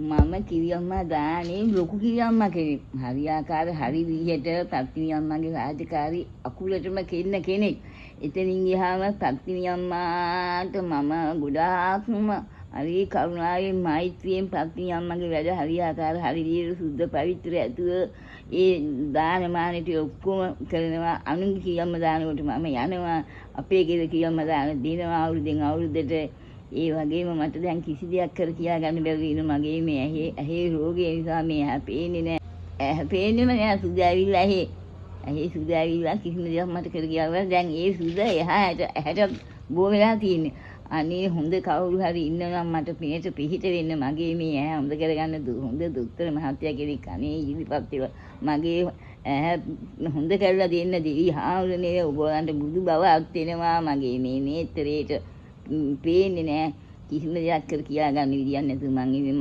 මම කිරියම්මා දානේ ලොකු කිරියම්මා කෙනෙක්. හරියාකාර හරි විදිහට පත්තිනි අම්මාගේ රාජකාරී අකුලටම කෙන්න කෙනෙක්. එතනින් ගියාම පත්තිනි අම්මාට මම ගොඩාක්ම හරි කරුණාවෙන් මෛත්‍රියෙන් පත්තිනි අම්මාගේ වැඩ හරියාකාර හරි විදිහට සුද්ධ පවිත්‍ර ඇතුව ඒ දානමානෙට ඔක්කොම කරනවා. අනුන්ගේ කිරියම්ම දානකොට මම යනවා. අපේ කිරියම්ම දාන දිනවා අවුරුද්දෙන් අවුරුද්දට. ඒ වගේම මට දැන් කිසි දෙයක් කර කියා ගන්න බැරි වෙන මගේ මේ ඇහි රෝගය නිසා මේ ඇහැ පේන්නේ නැහැ. ඇහැ පේන්නේම නෑ සුද ඇවිල්ලා ඇහි සුද ඇවිල්ලා කිසිම දෙයක් මට කර කියා ගන්න. දැන් ඒ සුද ඇහැට බෝ වෙලා තියෙන්නේ. අනේ හොඳ කවුරු හරි ඉන්නවා මට මේට පිහිට වෙන්න මගේ මේ ඇහැ හොඳ කරගන්න හොඳ දොස්තර මහත්තයා කෙනෙක් අනේ ඉදිරිපත් වෙලා මගේ ඇහැ හොඳ කරලා දෙන්න දෙවි හාමුදුරනේ ඔයගොල්ලන්ට බුදු බවක් දෙනවා මගේ මේ නේත්‍රේට පේන්නේ නැහැ කිසිම දෙයක් කර කියා ගන්න විදියක් නැතුව මං ඉන්නේ